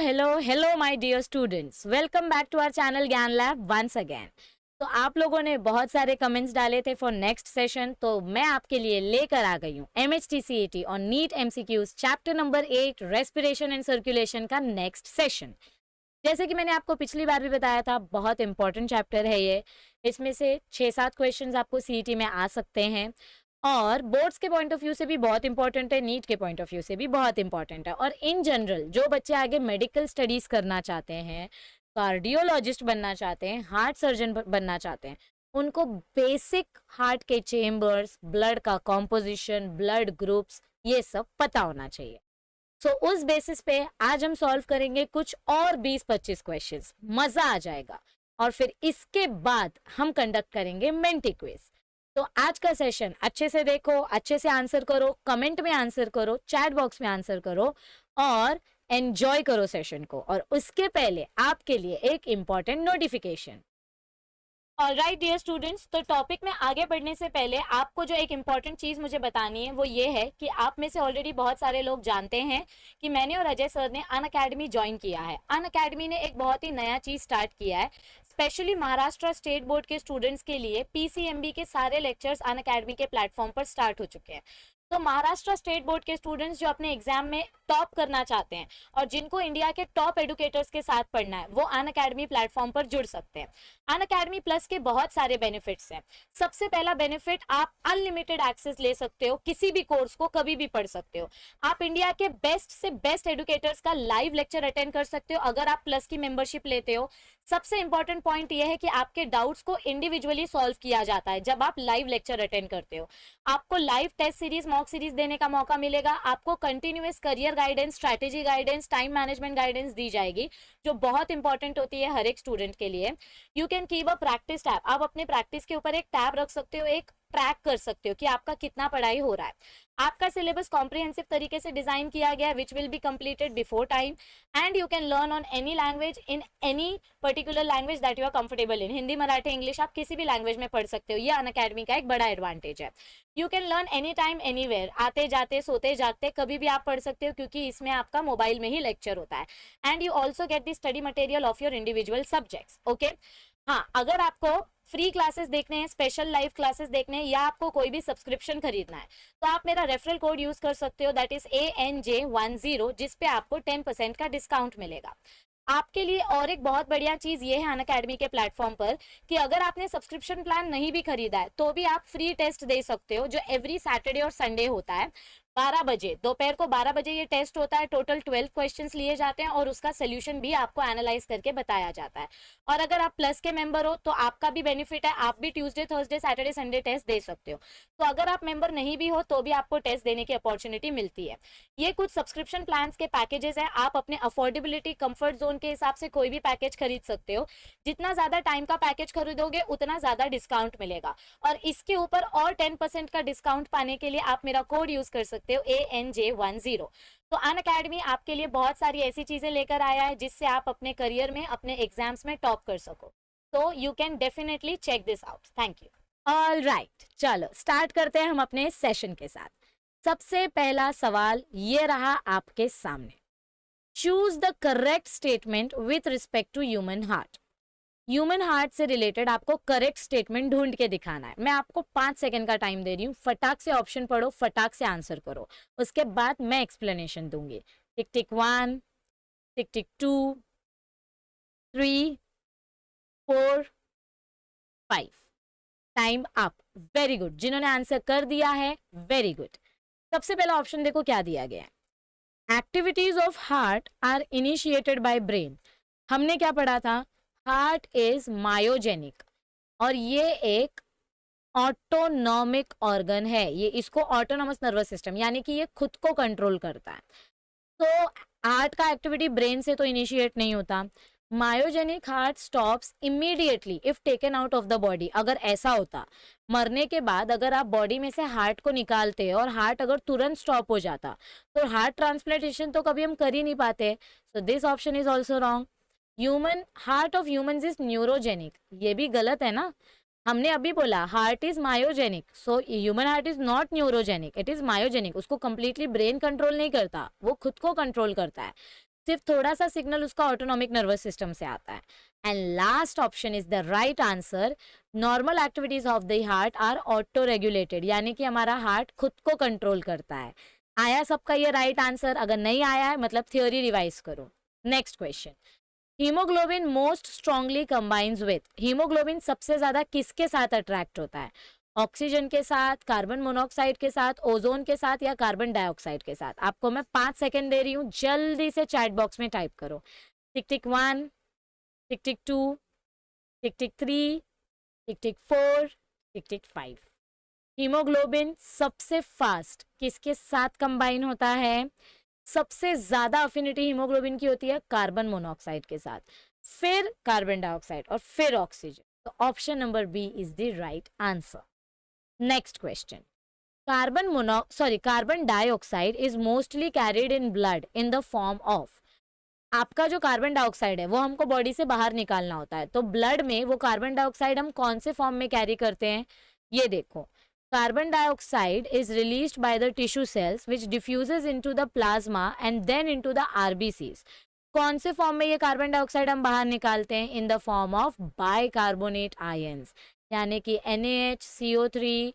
Hello my dear students, welcome back to our channel Gyan lab once again. तो आप लोगों ने बहुत सारे कमेंट्स डाले थे फॉर नेक्स्ट सेशन, तो मैं आपके लिए लेकर आ गई हूँ MHTCET और NEET MCQs chapter number 8 respiration and circulation का नेक्स्ट सेशन। जैसे कि मैंने आपको पिछली बार भी बताया था, बहुत इंपॉर्टेंट चैप्टर है ये। इसमें से 6-7 क्वेश्चंस आपको CET में आ सकते हैं और बोर्ड्स के पॉइंट ऑफ व्यू से भी बहुत इंपॉर्टेंट है, नीट के पॉइंट ऑफ व्यू से भी बहुत इंपॉर्टेंट है। और इन जनरल जो बच्चे आगे मेडिकल स्टडीज करना चाहते हैं, कार्डियोलॉजिस्ट बनना चाहते हैं, हार्ट सर्जन बनना चाहते हैं, उनको बेसिक हार्ट के चेम्बर्स, ब्लड का कॉम्पोजिशन, ब्लड ग्रुप्स, ये सब पता होना चाहिए। सो उस बेसिस पे आज हम सॉल्व करेंगे कुछ और 20-25 क्वेश्चंस, मजा आ जाएगा। और फिर इसके बाद हम कंडक्ट करेंगे मेंटी क्विज। तो आज का सेशन अच्छे से देखो, अच्छे से आंसर करो, कमेंट में आंसर करो, चैट बॉक्स में आंसर करो और एंजॉय करो सेशन को। और उसके पहले आपके लिए एक important notification. Alright dear students, तो टॉपिक में आगे बढ़ने से पहले आपको जो एक इम्पॉर्टेंट चीज़ मुझे बतानी है वो ये है कि आप में से ऑलरेडी बहुत सारे लोग जानते हैं कि मैंने और अजय सर ने अनअकैडमी ज्वाइन किया है। अनअकैडमी ने एक बहुत ही नया चीज़ स्टार्ट किया है, स्पेशली महाराष्ट्र स्टेट बोर्ड के स्टूडेंट्स के लिए PCMB के सारे लेक्चर्स अनअकैडमी के प्लेटफॉर्म पर स्टार्ट हो चुके हैं। तो महाराष्ट्र स्टेट बोर्ड के स्टूडेंट्स जो अपने एग्जाम में टॉप करना चाहते हैं और जिनको इंडिया के टॉप एडुकेटर्स के साथ पढ़ना है, वो अनअकैडमी प्लेटफॉर्म पर जुड़ सकते हैं। अनअकैडमी प्लस के बहुत सारे बेनिफिट्स हैं। सबसे पहला बेनिफिट, आप अनलिमिटेड एक्सेस ले सकते हो, किसी भी कोर्स को कभी भी पढ़ सकते हो। आप इंडिया के बेस्ट से बेस्ट एडुकेटर्स का लाइव लेक्चर अटेंड कर सकते हो अगर आप प्लस की मेंबरशिप लेते हो। सबसे इंपॉर्टेंट पॉइंट यह है कि आपके डाउट्स को इंडिविजुअली सॉल्व किया जाता है जब आप लाइव लेक्चर अटेंड करते हो। आपको live test series, mock series देने का मौका मिलेगा। आपको continuous career guidance, strategy guidance, time management guidance दी जाएगी, जो बहुत इंपॉर्टेंट होती है हर एक स्टूडेंट के लिए। You can keep a practice tab, आप अपने प्रैक्टिस के ऊपर एक टैब रख सकते हो, एक ट्रैक कर सकते हो कि आपका कितना पढ़ाई हो रहा है। आपका सिलेबस कॉम्प्रिहेंसिव तरीके से डिजाइन किया गया है, which will be completed before time, and you can learn on any language, in any particular language that you are comfortable in. Hindi, Marathi, English, आप किसी भी लैंग्वेज में पढ़ सकते हो। ये अनअकैडमी का एक बड़ा एडवांटेज है। You can learn any time anywhere, आते जाते, सोते जागते, कभी भी आप पढ़ सकते हो क्योंकि इसमें आपका मोबाइल में ही लेक्चर होता है। And you also get the study material of your individual subjects. Okay, हाँ, अगर आपको फ्री क्लासेस देखने हैं, स्पेशल लाइव क्लासेस देखने हैं, या आपको कोई भी सब्सक्रिप्शन खरीदना है, तो आप मेरा रेफरल कोड यूज कर सकते हो, दैट इज ANJ10, जिसपे आपको 10% का डिस्काउंट मिलेगा। आपके लिए और एक बहुत बढ़िया चीज ये है अनअकैडमी के प्लेटफॉर्म पर कि अगर आपने सब्सक्रिप्शन प्लान नहीं भी खरीदा है तो भी आप फ्री टेस्ट दे सकते हो, जो एवरी सैटरडे और संडे होता है। 12 बजे, दोपहर को 12 बजे ये टेस्ट होता है। टोटल 12 क्वेश्चंस लिए जाते हैं और उसका सोल्यूशन भी आपको एनालाइज करके बताया जाता है। और अगर आप प्लस के मेंबर हो तो आपका भी बेनिफिट है, आप भी Tuesday, Thursday, Saturday, Sunday test दे सकते हो। तो अगर आप मेंबर नहीं भी हो तो भी आपको टेस्ट देने की अपॉर्चुनिटी मिलती है। ये कुछ सब्सक्रिप्शन प्लान के पैकेजेस हैं, आप अपने अफोर्डेबिलिटी, कंफर्ट जोन के हिसाब से कोई भी पैकेज खरीद सकते हो। जितना ज्यादा टाइम का पैकेज खरीदोगे उतना ज्यादा डिस्काउंट मिलेगा, और इसके ऊपर और 10% का डिस्काउंट पाने के लिए आप मेरा कोड यूज कर सकते हो, ANJ10। तो अनअकैडमी आपके लिए बहुत सारी ऐसी चीजें लेकर आया है जिससे आप अपने करियर में, अपने एग्जाम्स में टॉप कर सको। तो you can definitely check this out. Thank you. Alright, चलो स्टार्ट करते हैं हम अपने सेशन के साथ। सबसे पहला सवाल ये रहा आपके सामने, choose the correct statement with respect to human heart. Human heart से रिलेटेड आपको करेक्ट स्टेटमेंट ढूंढ के दिखाना है। मैं आपको 5 सेकंड का टाइम दे रही हूँ, फटाक से ऑप्शन पढ़ो, फटाक से आंसर करो, उसके बाद मैं एक्सप्लेनेशन दूंगी। टिक टिक 1, टिक टिक 2, 3, 4, 5, टाइम अप। वेरी गुड, जिन्होंने आंसर कर दिया है वेरी गुड। सबसे पहला ऑप्शन देखो क्या दिया गया है, activities of heart are initiated by brain. हमने क्या पढ़ा था, हार्ट इज मायोजेनिक, और ये एक ऑटोनॉमिक ऑर्गन है। ये इसको ऑटोनॉमस नर्वस सिस्टम, यानी कि ये खुद को कंट्रोल करता है। तो हार्ट का एक्टिविटी ब्रेन से तो इनिशिएट नहीं होता। Myogenic heart stops immediately if taken out of the body. अगर ऐसा होता, मरने के बाद अगर आप बॉडी में से हार्ट को निकालते और हार्ट अगर तुरंत स्टॉप हो जाता तो हार्ट ट्रांसप्लांटेशन तो कभी हम कर ही नहीं पाते। So this option is also wrong. Human heart of humans is neurogenic, ये भी गलत है ना। हमने अभी बोला heart is myogenic, so human heart is not neurogenic, it is myogenic. उसको कंप्लीटली ब्रेन कंट्रोल नहीं करता, वो खुद को कंट्रोल करता है। सिर्फ थोड़ा सा सिग्नल उसका ऑटोनॉमिक नर्वस सिस्टम से आता है। And last option is the right answer, normal activities of the heart are auto regulated, यानी कि हमारा हार्ट खुद को कंट्रोल करता है। आया सबका ये राइट आंसर? अगर नहीं आया है मतलब थियोरी रिवाइज करो। Next question, haemoglobin most strongly combines with, haemoglobin सबसे ज्यादा किसके साथ अट्रैक्ट होता है? ऑक्सीजन के साथ, कार्बन मोनोऑक्साइड के साथ, ओजोन के साथ, या कार्बन डाइऑक्साइड के साथ? आपको मैं 5 सेकेंड दे रही हूँ, जल्दी से चैट बॉक्स में टाइप करो। टिक टिक 1, टिक टिक 2, टिक टिक 3, टिक टिक 4, टिक टिक 5। हीमोग्लोबिन सबसे फास्ट किसके साथ कंबाइन होता है? सबसे ज्यादा अफिनिटी हीमोग्लोबिन की होती है कार्बन मोनोऑक्साइड के साथ, फिर कार्बन डाइऑक्साइड और फिर ऑक्सीजन। तो option number B is the right answer. Next question, carbon dioxide is mostly carried in blood in the form of, आपका जो कार्बन डाइऑक्साइड है वो हमको बॉडी से बाहर निकालना होता है, तो ब्लड में वो कार्बन डाइऑक्साइड हम कौन से फॉर्म में कैरी करते हैं? ये देखो, carbon dioxide is released by the tissue cells which diffuses into the plasma and then into the RBCs. कौन से फॉर्म में ये कार्बन डाइऑक्साइड हम बाहर निकालते हैं? इन the form of bicarbonate ions, यानी कि NaHCO3,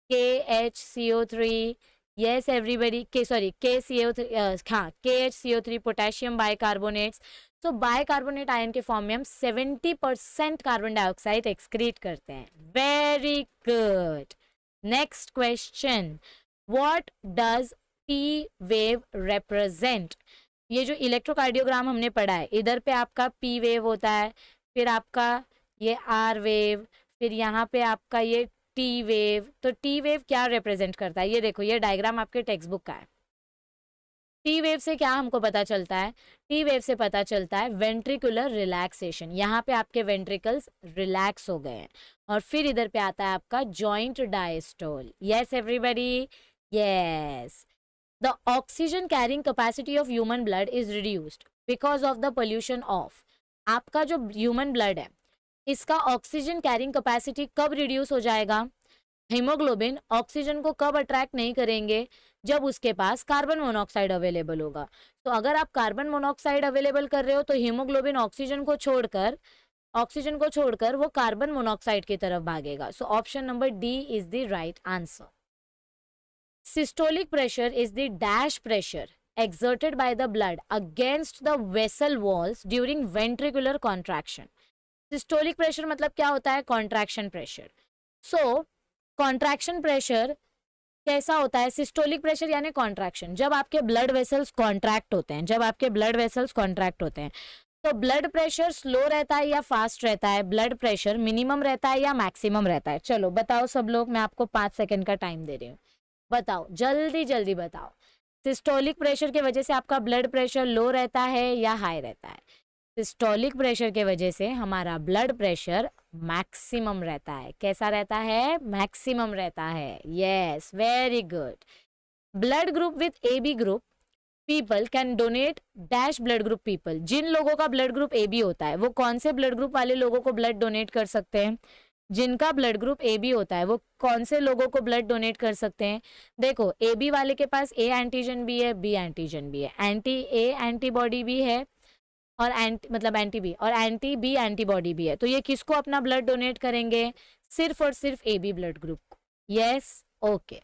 KHCO3, yes everybody, KHCO3 potassium bicarbonates. तो बाइकार्बोनेट आयन के फॉर्म में हम 70% कार्बन डाइऑक्साइड एक्सक्रीट करते हैं। Very good. Next question, what does P wave represent? ये जो इलेक्ट्रोकार्डियोग्राम हमने पढ़ा है, इधर पे आपका P वेव होता है, फिर आपका ये R वेव, फिर यहाँ पे आपका ये T वेव। तो T वेव क्या रिप्रेजेंट करता है? ये देखो, ये डायग्राम आपके टेक्स्ट बुक का है। टी वेव से क्या हमको पता चलता है? टी वेव से पता चलता है वेंट्रिकुलर रिलैक्सेशन, यहाँ पे आपके वेंट्रिकल्स रिलैक्स हो गए हैं। और फिर इधर पे आता है आपका joint diastole. Yes everybody, yes. The oxygen carrying capacity of human blood is reduced because of the pollution of, आपका जो ह्यूमन ब्लड है इसका ऑक्सीजन कैरिंग कैपेसिटी कब रिड्यूस हो जाएगा? हीमोग्लोबिन ऑक्सीजन को कब अट्रैक्ट नहीं करेंगे? जब उसके पास कार्बन मोनोऑक्साइड अवेलेबल होगा। तो अगर आप कार्बन मोनोऑक्साइड अवेलेबल कर रहे हो तो हीमोग्लोबिन ऑक्सीजन को छोड़कर वो कार्बन मोनोऑक्साइड की तरफ भागेगा। सो option number D is the right answer. Systolic pressure is the dash pressure exerted by the blood against the vessel walls during ventricular contraction. Systolic pressure मतलब क्या होता है? Contraction pressure. So contraction pressure कैसा होता है? Systolic pressure यानी contraction, जब आपके ब्लड वेसल्स कॉन्ट्रैक्ट होते हैं, तो ब्लड प्रेशर स्लो रहता है या फास्ट रहता है? ब्लड प्रेशर मिनिमम रहता है या मैक्सिमम रहता है? चलो बताओ सब लोग, मैं आपको 5 सेकेंड का टाइम दे रही हूँ, बताओ जल्दी जल्दी बताओ। सिस्टोलिक प्रेशर के वजह से आपका ब्लड प्रेशर लो रहता है या हाई रहता है? सिस्टोलिक प्रेशर के वजह से हमारा ब्लड प्रेशर मैक्सिमम रहता है। कैसा रहता है? मैक्सिमम रहता है। Yes, very good. Blood group with AB group people can donate dash blood group people, जिन लोगों का ब्लड ग्रुप AB होता है वो कौन से ब्लड ग्रुप वाले लोगों को ब्लड डोनेट कर सकते हैं? जिनका ब्लड ग्रुप AB होता है वो कौन से लोगों को ब्लड डोनेट कर सकते हैं? देखो, AB वाले के पास A एंटीजन भी है, B एंटीजन भी है, एंटी A एंटीबॉडी भी है और एंटी बी और एंटी बी एंटीबॉडी भी है। तो ये किसको अपना ब्लड डोनेट करेंगे? सिर्फ और सिर्फ AB ब्लड ग्रुप को। Yes, okay.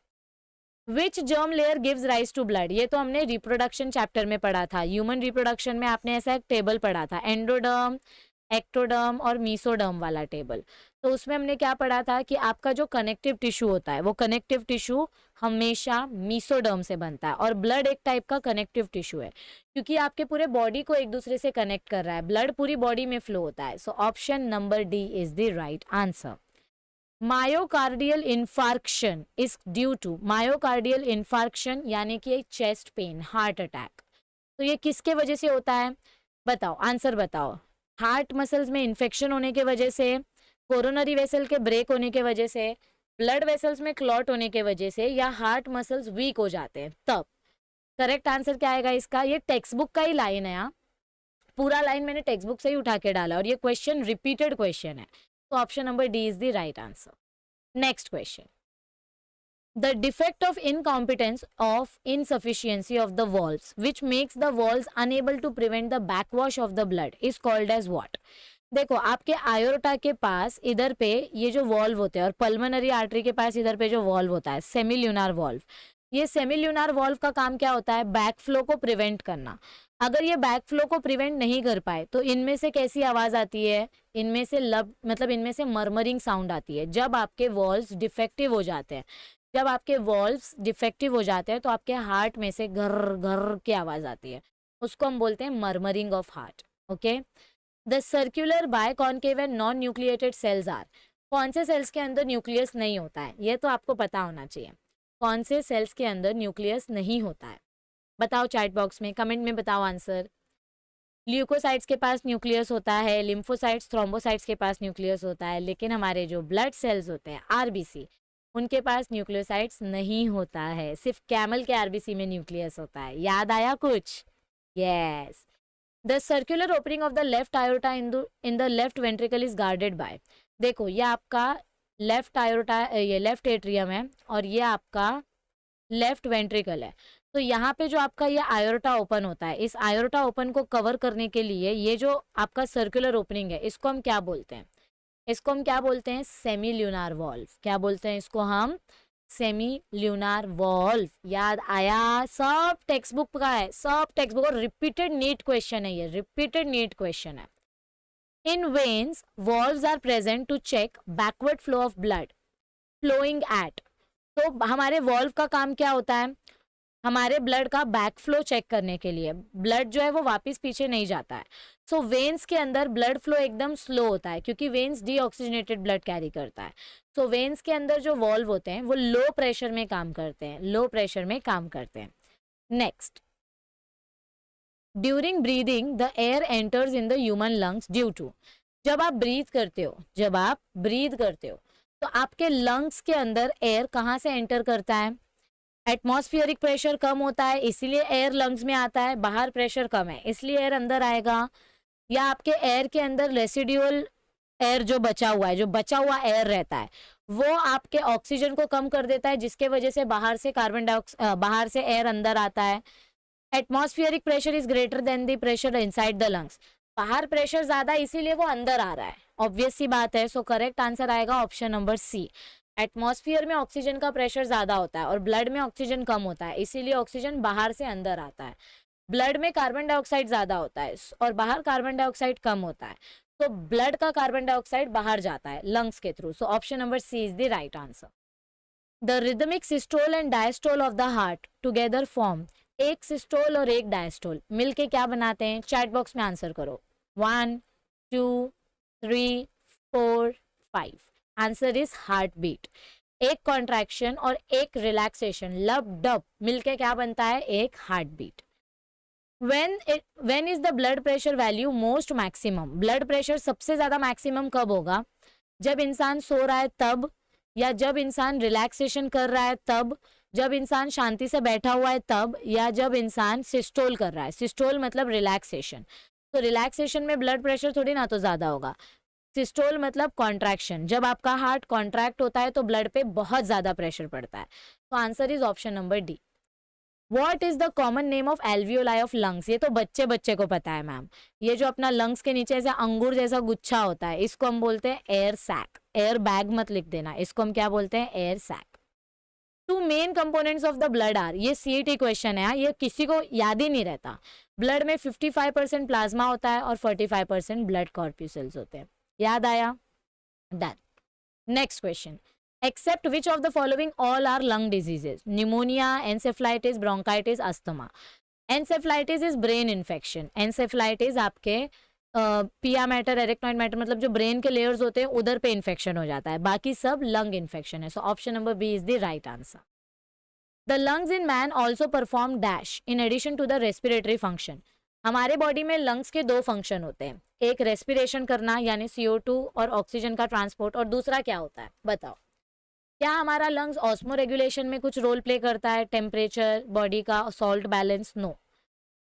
Which germ layer gives rise to blood? ये तो हमने रिप्रोडक्शन चैप्टर में पढ़ा था। ह्यूमन रिप्रोडक्शन में आपने ऐसा एक टेबल पढ़ा था, एंडोडर्म, एक्टोडर्म और मीसोडर्म वाला टेबल। तो उसमें हमने क्या पढ़ा था कि आपका जो कनेक्टिव टिश्यू होता है वो कनेक्टिव टिश्यू हमेशा मीसोडर्म से बनता है, और ब्लड एक टाइप का कनेक्टिव टिश्यू है क्योंकि आपके पूरे बॉडी को एक दूसरे से कनेक्ट कर रहा है। ब्लड पूरी बॉडी में फ्लो होता है। So option number D is the right answer. Myocardial infarction is due to, myocardial infarction यानी कि एक चेस्ट पेन, हार्ट अटैक, तो ये किसके वजह से होता है? बताओ, आंसर बताओ। हार्ट मसल्स में इन्फेक्शन होने के वजह से, कोरोनरी वेसल के ब्रेक होने के वजह से, ब्लड वेसल्स में क्लॉट होने के वजह से, या हार्ट मसल्स वीक हो जाते हैं तब? करेक्ट आंसर क्या आएगा इसका? ये टेक्स्ट बुक का ही लाइन है, यहाँ पूरा लाइन मैंने टेक्स्ट बुक से ही उठा के डाला और ये क्वेश्चन रिपीटेड क्वेश्चन है। तो option number D is the right answer. Next question, The defect of incompetence of insufficiency of the valves which makes the valves unable to prevent the backwash of the blood is called as what? देखो आपके आयोर्टा के पास इधर पे ये जो valve होते हैं और पल्मोनरी आर्टरी के पास इधर पे जो वॉल्व होता है सेमिल्यूनार वॉल्व, ये सेमिल्यूनार वॉल्व का काम क्या होता है? बैक फ्लो को प्रिवेंट करना। अगर ये बैक फ्लो को प्रिवेंट नहीं कर पाए तो इनमें से कैसी आवाज आती है? इनमें से मतलब इनमें से मर्मरिंग साउंड आती है। जब आपके वॉल्व्स डिफेक्टिव हो जाते हैं, जब आपके वॉल्व्स डिफेक्टिव हो जाते हैं तो आपके हार्ट में से घर घर की आवाज आती है, उसको हम बोलते हैं murmuring of heart. Okay, the circular biconcave and non nucleated cells are, कौन से सेल्स के अंदर न्यूक्लियस नहीं होता है? ये तो आपको पता होना चाहिए। कौन से सेल्स के अंदर न्यूक्लियस नहीं होता है? बताओ चैट बॉक्स में, कमेंट में बताओ आंसर। ल्यूकोसाइट्स के पास न्यूक्लियस होता है, लिम्फोसाइट्स थ्रोम्बोसाइट्स के पास न्यूक्लियस होता है, लेकिन हमारे जो ब्लड सेल्स होते हैं आरबीसी, उनके पास न्यूक्लियोसाइट्स नहीं होता है। सिर्फ कैमल के आरबीसी में न्यूक्लियस होता है। याद आया कुछ? Yes. The circular opening of the left iota in the left ventricle is guarded by, देखो ये आपका लेफ्ट आयोटा, ये लेफ्ट एट्रियम है और ये आपका लेफ्ट वेंट्रिकल है। तो यहाँ पे जो आपका ये आयोटा ओपन होता है, इस आयोटा ओपन को कवर करने के लिए ये जो आपका सर्कुलर ओपनिंग है, इसको हम क्या बोलते हैं? इसको हम क्या बोलते हैं? Semilunar valve. क्या बोलते हैं इसको हम? Semilunar valve. याद आया? सब टेक्स्ट बुक का है, सब टेक्स्ट बुक, और रिपीटेड नीट क्वेश्चन है, ये रिपीटेड नीट क्वेश्चन है। In veins valves are present to check backward flow of blood flowing at, तो हमारे वॉल्व का काम क्या होता है? हमारे ब्लड का बैक फ्लो चेक करने के लिए, ब्लड जो है वो वापस पीछे नहीं जाता है। सो वेन्स के अंदर ब्लड फ्लो एकदम स्लो होता है क्योंकि वेन्स डीऑक्सीजनेटेड ब्लड कैरी करता है। सो वेन्स के अंदर जो वॉल्व होते हैं वो लो प्रेशर में काम करते हैं, लो प्रेशर में काम करते हैं। Next, during breathing the air enters in the human lungs due to, जब आप ब्रीथ करते हो, जब आप ब्रीथ करते हो तो आपके लंग्स के अंदर एयर कहाँ से एंटर करता है? एटमॉस्फेरिक प्रेशर कम होता है इसीलिए एयर लंग्स में आता है, बाहर प्रेशर कम है इसलिए एयर अंदर आएगा, या आपके एयर के अंदर रेसिडुअल एयर जो बचा हुआ है, जो बचा हुआ एयर रहता है वो आपके ऑक्सीजन को कम कर देता है जिसके वजह से बाहर से बाहर से एयर अंदर आता है। Atmospheric pressure is greater than the pressure inside the lungs, बाहर प्रेशर ज्यादा इसीलिए वो अंदर आ रहा है, ऑब्वियस सी बात है। सो करेक्ट आंसर आएगा ऑप्शन नंबर सी। एटमॉस्फेयर में ऑक्सीजन का प्रेशर ज्यादा होता है और ब्लड में ऑक्सीजन कम होता है इसीलिए ऑक्सीजन बाहर से अंदर आता है। ब्लड में कार्बन डाइऑक्साइड ज्यादा होता है और बाहर कार्बन डाइऑक्साइड कम होता है, तो ब्लड का कार्बन डाइऑक्साइड बाहर जाता है लंग्स के through. So option number C is the right answer. The rhythmic systole and diastole of the heart together form, एक सिस्टोल और एक डायस्टोल मिलके क्या बनाते हैं? चैट बॉक्स में आंसर करो। 1 2 3 4 5, आंसर इज हार्ट बीट। एक कॉन्ट्रैक्शन और एक रिलैक्सेशन लब डब मिलके क्या बनता है? एक heart beat. when is the blood pressure value most maximum, blood pressure सबसे ज्यादा मैक्सिमम कब होगा? जब इंसान सो रहा है तब, या जब इंसान रिलैक्सेशन कर रहा है तब, जब इंसान शांति से बैठा हुआ है तब, या जब इंसान सिस्टोल कर रहा है। सिस्टोल मतलब रिलैक्सेशन, तो रिलैक्सेशन में ब्लड प्रेशर थोड़ी ना तो ज्यादा होगा। सिस्टोल मतलब कॉन्ट्रैक्शन, जब आपका हार्ट कॉन्ट्रैक्ट होता है तो ब्लड पे बहुत ज्यादा प्रेशर पड़ता है। तो answer is option number D. What is the common name of alveoli of lungs, ये तो बच्चे बच्चे को पता है मैम। ये जो अपना लंग्स के नीचे ऐसा अंगूर जैसा गुच्छा होता है इसको हम बोलते हैं एयर सैक। एयर बैग मत लिख देना, इसको हम क्या बोलते हैं? Air sac. Two main components of the blood are, ये सीईटी क्वेश्चन है, ये किसी को याद ही नहीं रहता। ब्लड में 55% प्लाज्मा होता है और 45% ब्लड कॉर्प्यूसल्स होते हैं। याद आया? Done. Next question, except which of the following all are lung diseases? Pneumonia, encephalitis, bronchitis, asthma. Encephalitis is brain infection, encephalitis आपके पिया मैटर, एरेक्नॉइड मैटर मतलब जो ब्रेन के लेयर्स होते हैं उधर पे इन्फेक्शन हो जाता है, बाकी सब लंग इन्फेक्शन है। So option number B is the right answer. The lungs in man also perform dash in addition to the respiratory function, हमारे बॉडी में लंग्स के दो फंक्शन होते हैं, एक रेस्पिरेशन करना यानी CO2 और ऑक्सीजन का ट्रांसपोर्ट, और दूसरा क्या होता है बताओ? क्या हमारा लंग्स ऑस्मो रेगुलेशन में कुछ रोल प्ले करता है? टेम्परेचर, बॉडी का salt balance? No.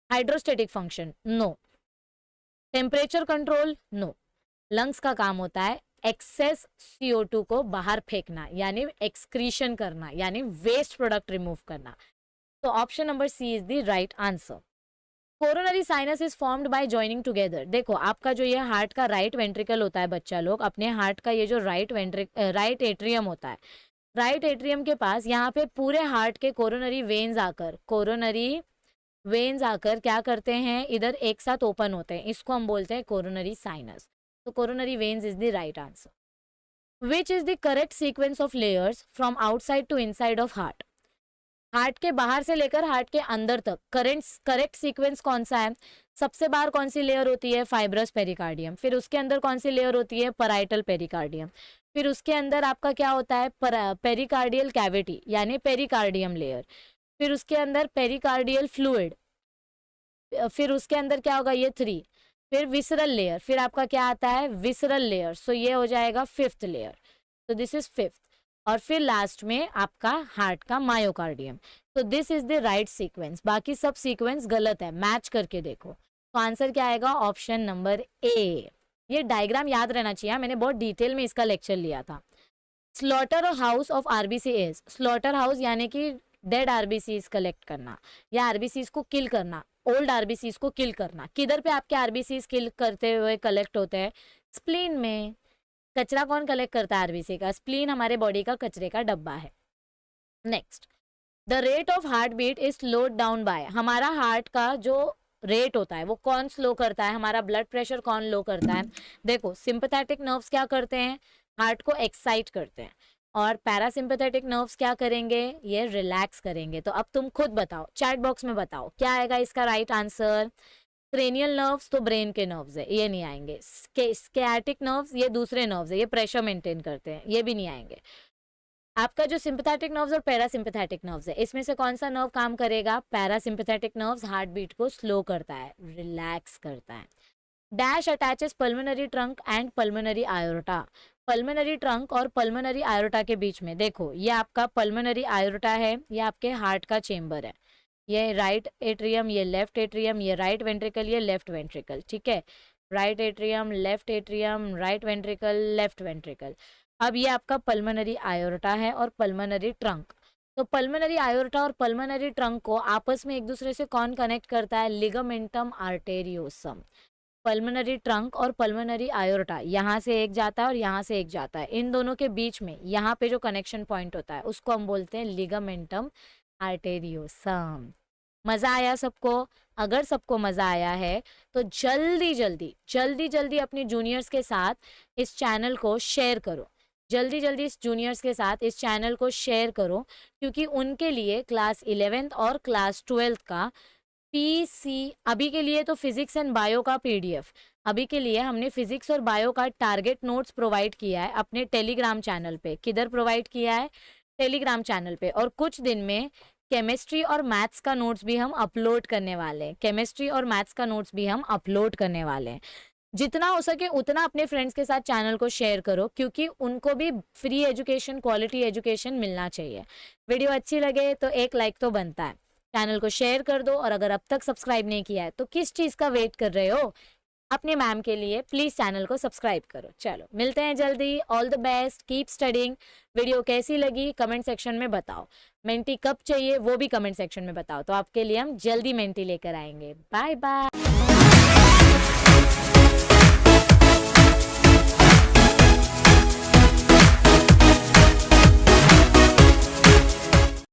Hydrostatic function? No. Temperature control? No. Lungs का काम होता है एक्सेस CO2 को बाहर फेंकना, यानी एक्सक्रीशन करना, यानी वेस्ट प्रोडक्ट रिमूव करना। तो option number C is the right answer. Coronary sinus is formed by joining together. देखो आपका जो ये हार्ट का राइट वेंट्रिकल होता है बच्चा लोग, अपने हार्ट का ये जो राइट एट्रियम होता है, राइट एट्रियम के पास यहाँ पे पूरे हार्ट के कोरोनरी वेन्स आकर क्या करते हैं, इधर एक साथ ओपन होते हैं, इसको हम बोलते हैं कोरोनरी साइनस। तो coronary veins is the right answer. Which is the correct sequence of layers from outside to inside of heart. Heart के बाहर से लेकर हार्ट के अंदर तक करेक्ट सीक्वेंस कौन सा है? सबसे बाहर कौन सी लेयर होती है? Fibrous pericardium. फिर उसके अंदर कौन सी लेयर होती है? Parietal pericardium. फिर उसके अंदर आपका क्या होता है? पेरिकार्डियल कैविटी यानी पेरिकार्डियम लेयर। फिर उसके अंदर पेरिकार्डियल फ्लूइड। फिर उसके अंदर क्या होगा? ये 3। फिर विसरल लेयर। फिर आपका क्या आता है? Visceral layer. सो ये हो जाएगा 5th लेयर। तो दिस इज 5th। और फिर लास्ट में आपका हार्ट का मायोकार्डियम। तो this is the right sequence. बाकी सब सीक्वेंस गलत है, मैच करके देखो। तो आंसर क्या आएगा? Option number A. ये डायग्राम याद रहना चाहिए, मैंने बहुत डिटेल में इसका लेक्चर लिया था। Slaughter house of RBC is, slaughter house यानी कि डेड आरबीसीज कलेक्ट करना या आरबीसीज को किल करना, ओल्ड आरबीसीज को किल करना। किधर पे आपके आरबीसीज किल करते हुए कलेक्ट होते हैं? स्प्लीन में। कचरा कौन कलेक्ट करता है आरबीसी का? स्प्लीन हमारे बॉडी का कचरे का डब्बा है। Next, the rate of heart beat is slowed down by. हमारा हार्ट का जो रेट होता है वो कौन स्लो करता है? हमारा ब्लड प्रेशर कौन लो करता है? देखो सिंपैथेटिक नर्व्स क्या करते हैं? हार्ट को एक्साइट करते हैं। और पैरासिम्पैथेटिक नर्व्स क्या करेंगे? ये रिलैक्स करेंगे। तो अब तुम खुद बताओ, चैट बॉक्स में बताओ क्या आएगा इसका राइट आंसर। क्रेनियल नर्व्स तो ब्रेन के नर्व्स है, ये नहीं आएंगे। स्कियाटिक नर्व्स ये दूसरे नर्व्स है, ये प्रेशर मेंटेन करते हैं, ये भी नहीं आएंगे। आपका जो सिंपैथेटिक नर्व्स और पैरासिम्पैथेटिक नर्व्स है, इसमें से कौन सा नर्व काम करेगा? पैरासिम्पैथेटिक नर्व्स हार्ट बीट को स्लो करता है, रिलैक्स करता है। Dash attaches pulmonary trunk and pulmonary aorta. Pulmonary trunk और पल्मोनरी आयोर्टा के बीच में देखो, ये आपका पल्मोनरी आयोर्टा है, ये आपके हार्ट का चेम्बर है। ये राइट एट्रियम, ये लेफ्ट एट्रियम, ये राइट वेंट्रिकल, ये लेफ्ट वेंट्रिकल। ठीक है, right atrium, right ventricle, left ventricle. अब ये आपका पल्मोनरी आयोर्टा है और पल्मोनरी ट्रंक। तो पल्मोनरी आयोर्टा और पल्मोनरी ट्रंक को आपस में एक दूसरे से कौन कनेक्ट करता है? लिगामेंटम आर्टेरियोसम। पल्मोनरी ट्रंक और पल्मोनरी आयोर्टा, यहाँ से एक जाता है और यहाँ से एक जाता है। इन दोनों के बीच में यहाँ पे जो कनेक्शन पॉइंट होता है उसको हम बोलते हैं लिगामेंटम आर्टेरियोसम। मजा आया सबको? अगर सबको मजा आया है तो जल्दी जल्दी अपने जूनियर्स के साथ इस चैनल को शेयर करो। जल्दी इस जूनियर्स के साथ इस चैनल को शेयर करो, क्योंकि उनके लिए क्लास 11th और क्लास 12th का पीसी, अभी के लिए तो फिजिक्स एंड बायो का पीडीएफ, अभी के लिए हमने फिजिक्स और बायो का टारगेट नोट्स प्रोवाइड किया है अपने टेलीग्राम चैनल पे। किधर प्रोवाइड किया है? टेलीग्राम चैनल पे। और कुछ दिन में केमिस्ट्री और मैथ्स का नोट्स भी हम अपलोड करने वाले हैं। केमिस्ट्री और मैथ्स का नोट्स भी हम अपलोड करने वाले हैं। जितना हो सके उतना अपने फ्रेंड्स के साथ चैनल को शेयर करो, क्योंकि उनको भी फ्री एजुकेशन, क्वालिटी एजुकेशन मिलना चाहिए। वीडियो अच्छी लगे तो एक लाइक तो बनता है। चैनल को शेयर कर दो, और अगर अब तक सब्सक्राइब नहीं किया है तो किस चीज़ का वेट कर रहे हो? अपने मैम के लिए प्लीज़ चैनल को सब्सक्राइब करो। चलो मिलते हैं जल्दी। All the best, keep studying. Video कैसी लगी कमेंट सेक्शन में बताओ। मेंटी कब चाहिए वो भी कमेंट सेक्शन में बताओ, तो आपके लिए हम जल्दी मेंटी लेकर आएंगे। Bye bye.